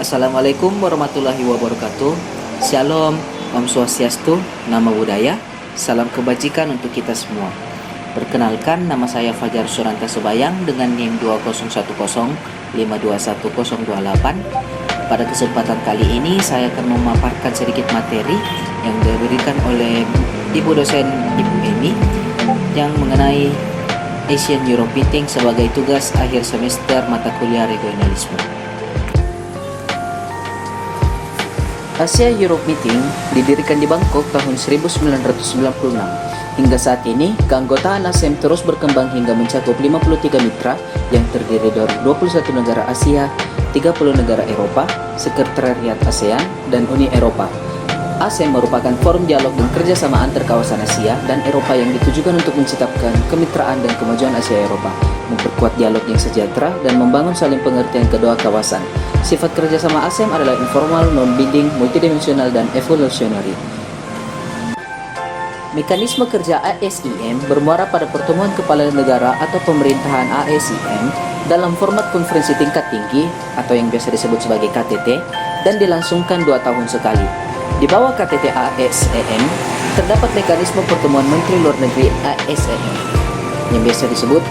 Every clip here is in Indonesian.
Assalamualaikum warahmatullahi wabarakatuh. Shalom, Om Swastiastu, Nama Budaya, salam kebajikan untuk kita semua. Perkenalkan, nama saya Fajar Suranta Sebayang dengan NIM 20105211028. Pada kesempatan kali ini saya akan memaparkan sedikit materi yang diberikan oleh Ibu dosen Ibu Emi yang mengenai Asian Europe Meeting sebagai tugas akhir semester mata kuliah regionalisme. Asia Europe Meeting didirikan di Bangkok tahun 1996. Hingga saat ini, keanggotaan ASEM terus berkembang hingga mencakup 53 mitra yang terdiri dari 21 negara Asia, 30 negara Eropa, Sekretariat ASEAN, dan Uni Eropa. ASEM merupakan forum dialog dan kerjasama antar kawasan Asia dan Eropa yang ditujukan untuk menciptakan kemitraan dan kemajuan Asia Eropa, memperkuat dialog yang sejahtera, dan membangun saling pengertian kedua kawasan. Sifat kerjasama ASEM adalah informal, non-binding, multidimensional, dan evolutionary. Mekanisme kerja ASEM bermuara pada pertemuan kepala negara atau pemerintahan ASEM dalam format konferensi tingkat tinggi atau yang biasa disebut sebagai KTT dan dilangsungkan 2 tahun sekali. Di bawah KTT ASEM terdapat mekanisme pertemuan Menteri Luar Negeri ASEM yang biasa disebut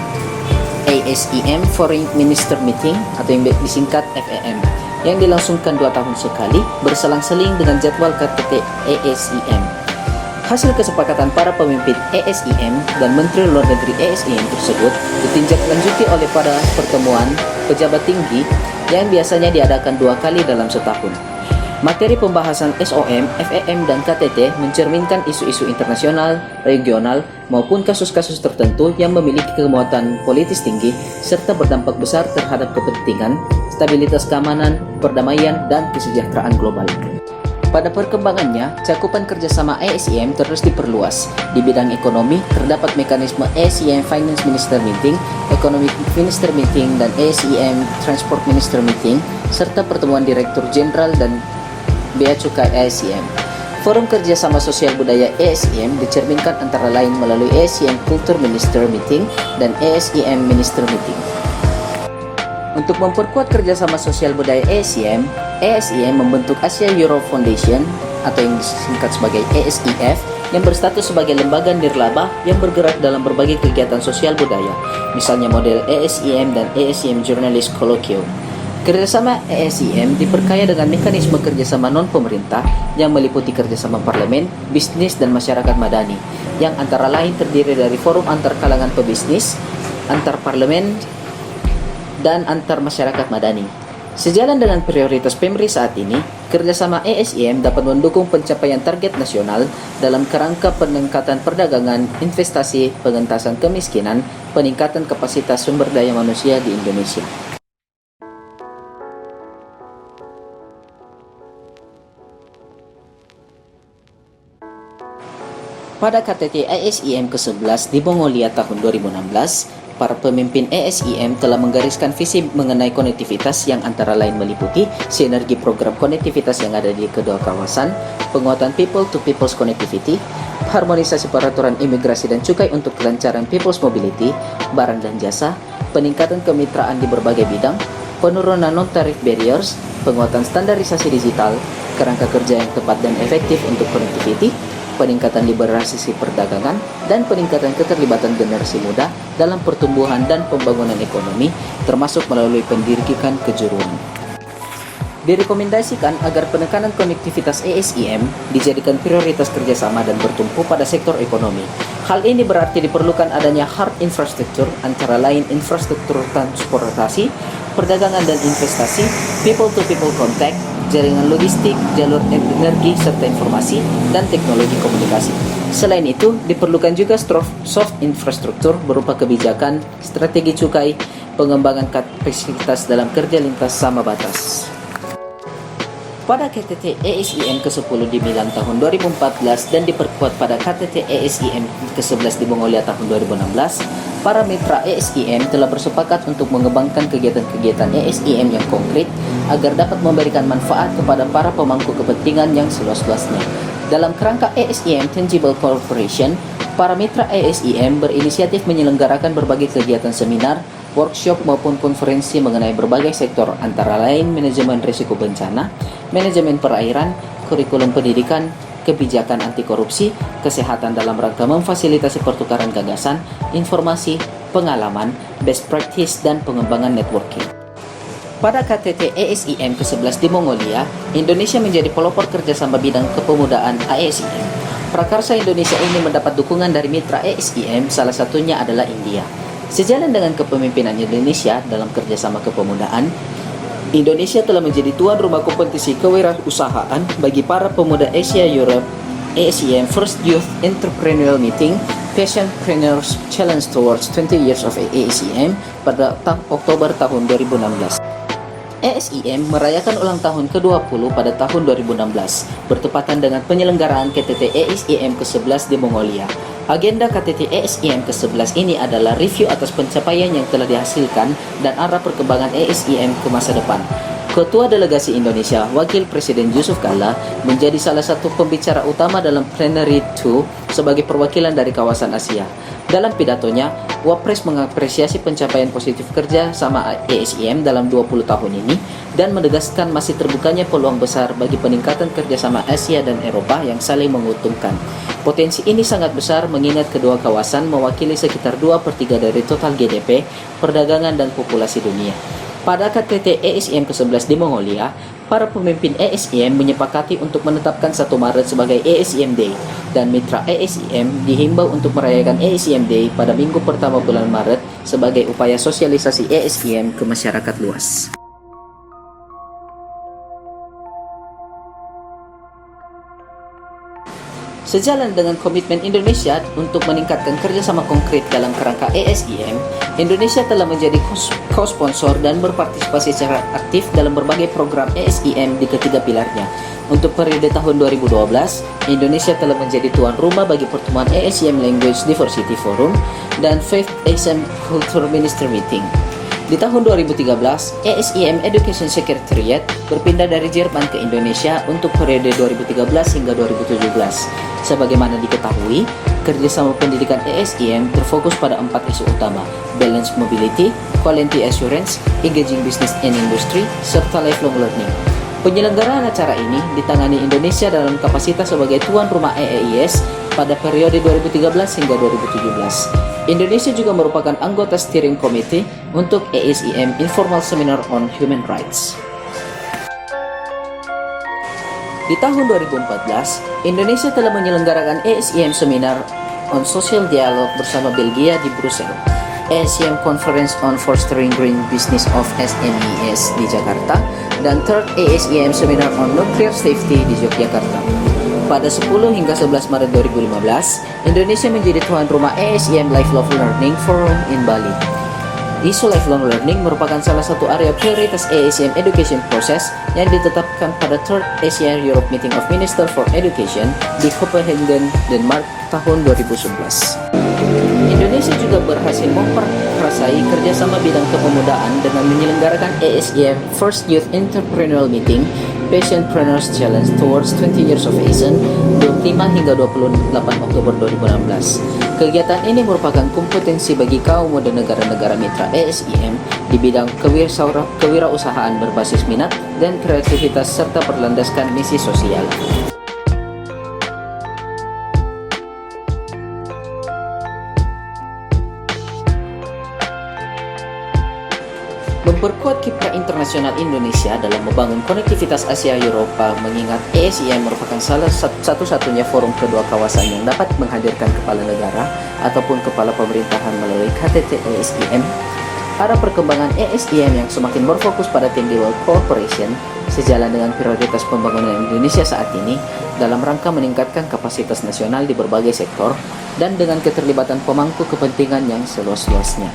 ASEM Foreign Minister Meeting atau yang disingkat FEM yang dilangsungkan 2 tahun sekali berselang-seling dengan jadwal KTT ASEM. Hasil kesepakatan para pemimpin ASEM dan Menteri Luar Negeri ASEM tersebut ditindaklanjuti oleh pada pertemuan pejabat tinggi yang biasanya diadakan 2 kali dalam setahun. Materi pembahasan SOM, FEM, dan KTT mencerminkan isu-isu internasional, regional, maupun kasus-kasus tertentu yang memiliki kemuatan politis tinggi serta berdampak besar terhadap kepentingan, stabilitas keamanan, perdamaian, dan kesejahteraan global. Pada perkembangannya, cakupan kerjasama ASEM terus diperluas. Di bidang ekonomi, terdapat mekanisme ASEM Finance Minister Meeting, Economic Minister Meeting, dan ASEM Transport Minister Meeting, serta pertemuan Direktur Jenderal dan Bea Cukai ASEM. Forum Kerjasama Sosial Budaya ASEM dicerminkan antara lain melalui ASEM Culture Minister Meeting dan ASEM Minister Meeting. Untuk memperkuat kerjasama sosial budaya ASEM membentuk Asia Europe Foundation atau yang disingkat sebagai ASEF yang berstatus sebagai lembaga nirlaba yang bergerak dalam berbagai kegiatan sosial budaya, misalnya model ASEM dan ASEM Journalist Colloquium. Kerjasama ASEM diperkaya dengan mekanisme kerjasama non-pemerintah yang meliputi kerjasama parlemen, bisnis, dan masyarakat madani, yang antara lain terdiri dari forum antar kalangan pebisnis, antar parlemen, dan antar masyarakat madani. Sejalan dengan prioritas PEMRI saat ini, kerjasama ASEM dapat mendukung pencapaian target nasional dalam kerangka peningkatan perdagangan, investasi, pengentasan kemiskinan, peningkatan kapasitas sumber daya manusia di Indonesia. Pada KTT ASEM ke-11 di Mongolia tahun 2016, para pemimpin ASEM telah menggariskan visi mengenai konektivitas yang antara lain meliputi sinergi program konektivitas yang ada di kedua kawasan, penguatan people-to-people's connectivity, harmonisasi peraturan imigrasi dan cukai untuk kelancaran people's mobility, barang dan jasa, peningkatan kemitraan di berbagai bidang, penurunan non-tarif barriers, penguatan standarisasi digital, kerangka kerja yang tepat dan efektif untuk connectivity, peningkatan liberalisasi perdagangan, dan peningkatan keterlibatan generasi muda dalam pertumbuhan dan pembangunan ekonomi, termasuk melalui pendidikan kejuruan. Direkomendasikan agar penekanan konektivitas ASEM dijadikan prioritas kerjasama dan bertumpu pada sektor ekonomi. Hal ini berarti diperlukan adanya hard infrastructure, antara lain infrastruktur transportasi, perdagangan dan investasi, people-to-people contact, jaringan logistik, jalur energi, serta informasi, dan teknologi komunikasi. Selain itu, diperlukan juga soft infrastruktur berupa kebijakan, strategi cukai, pengembangan kapasitas dalam kerja lintas sama batas. Pada KTT ASEM ke-10 di Milan tahun 2014 dan diperkuat pada KTT ASEM ke-11 di Mongolia tahun 2016, para mitra ASEM telah bersepakat untuk mengembangkan kegiatan-kegiatan ASEM yang konkret agar dapat memberikan manfaat kepada para pemangku kepentingan yang seluas-luasnya. Dalam kerangka ASEM Tangible Cooperation, para mitra ASEM berinisiatif menyelenggarakan berbagai kegiatan seminar, workshop maupun konferensi mengenai berbagai sektor antara lain manajemen risiko bencana, manajemen perairan, kurikulum pendidikan, kebijakan anti korupsi, kesehatan dalam rangka memfasilitasi pertukaran gagasan, informasi, pengalaman, best practice, dan pengembangan networking. Pada KTT ASEM ke-11 di Mongolia, Indonesia menjadi pelopor kerjasama bidang kepemudaan ASEM. Prakarsa Indonesia ini mendapat dukungan dari mitra ASEM, salah satunya adalah India. Sejalan dengan kepemimpinan Indonesia dalam kerjasama kepemudaan, Indonesia telah menjadi tuan rumah kompetisi kewirausahaan bagi para pemuda Asia Europe ASEM First Youth Entrepreneurial Meeting Passionpreneurs Challenge Towards 20 Years of ASEM pada Oktober tahun 2016. ASEM merayakan ulang tahun ke-20 pada tahun 2016, bertepatan dengan penyelenggaraan KTT ASEM ke-11 di Mongolia. Agenda KTT ASEM ke-11 ini adalah review atas pencapaian yang telah dihasilkan dan arah perkembangan ASEM ke masa depan. Ketua Delegasi Indonesia, Wakil Presiden Yusuf Kalla, menjadi salah satu pembicara utama dalam Plenary 2 sebagai perwakilan dari kawasan Asia. Dalam pidatonya, Wapres mengapresiasi pencapaian positif kerja sama ASEM dalam 20 tahun ini dan menegaskan masih terbukanya peluang besar bagi peningkatan kerjasama Asia dan Eropa yang saling menguntungkan. Potensi ini sangat besar mengingat kedua kawasan mewakili sekitar 2/3 dari total GDP, perdagangan, dan populasi dunia. Pada KTT ASEM ke-11 di Mongolia, para pemimpin ASEM menyepakati untuk menetapkan 1 Maret sebagai ASEM Day, dan mitra ASEM dihimbau untuk merayakan ASEM Day pada minggu pertama bulan Maret sebagai upaya sosialisasi ASEM ke masyarakat luas. Sejalan dengan komitmen Indonesia untuk meningkatkan kerjasama konkret dalam kerangka ASEM, Indonesia telah menjadi co-sponsor dan berpartisipasi secara aktif dalam berbagai program ASEM di ketiga pilarnya. Untuk periode tahun 2012, Indonesia telah menjadi tuan rumah bagi pertemuan ASEM Language Diversity Forum dan 5th ASEM Culture Minister Meeting. Di tahun 2013, ASEM Education Secretariat berpindah dari Jerman ke Indonesia untuk periode 2013 hingga 2017. Sebagaimana diketahui, kerjasama pendidikan ASEM terfokus pada 4 isu utama: Balanced Mobility, Quality Assurance, Engaging Business and Industry, serta Lifelong Learning. Penyelenggaraan acara ini ditangani Indonesia dalam kapasitas sebagai tuan rumah AAIS pada periode 2013 hingga 2017. Indonesia juga merupakan anggota steering committee untuk ASEM Informal Seminar on Human Rights. Di tahun 2014, Indonesia telah menyelenggarakan ASEM Seminar on Social Dialogue bersama Belgia di Brussels, ASEM Conference on Fostering Green Business of SMEs di Jakarta, dan 3rd ASEM Seminar on Nuclear Safety di Yogyakarta. Pada 10 hingga 11 Maret 2015, Indonesia menjadi tuan rumah ASEM Lifelong Learning Forum in Bali. Isu lifelong learning merupakan salah satu area prioritas ASEM Education Process yang ditetapkan pada 3rd Asia Europe Meeting of Minister for Education di Copenhagen, Denmark tahun 2011. Indonesia juga berhasil memperkasai kerjasama bidang kepemudaan dengan menyelenggarakan ASEM First Youth Entrepreneurial Meeting Passionpreneurs Challenge Towards 20 Years of ASEM 25 hingga 28 Oktober 2016. Kegiatan ini merupakan kompetensi bagi kaum muda negara-negara mitra ASEM di bidang kewirausahaan berbasis minat dan kreativitas serta berlandaskan misi sosial. Memperkuat kiprah internasional Indonesia dalam membangun konektivitas Asia Eropa, mengingat ASEM merupakan salah satu-satunya forum kedua kawasan yang dapat menghadirkan kepala negara ataupun kepala pemerintahan melalui KTT ASEM. Arah perkembangan ASEM yang semakin berfokus pada Team World Cooperation sejalan dengan prioritas pembangunan Indonesia saat ini dalam rangka meningkatkan kapasitas nasional di berbagai sektor dan dengan keterlibatan pemangku kepentingan yang seluas-luasnya.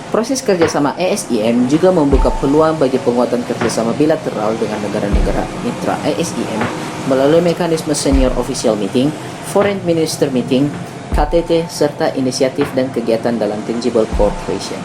Proses kerjasama ASEM juga membuka peluang bagi penguatan kerjasama bilateral dengan negara-negara mitra ASEM melalui mekanisme Senior Official Meeting, Foreign Minister Meeting, KTT, serta inisiatif dan kegiatan dalam Tangible Cooperation.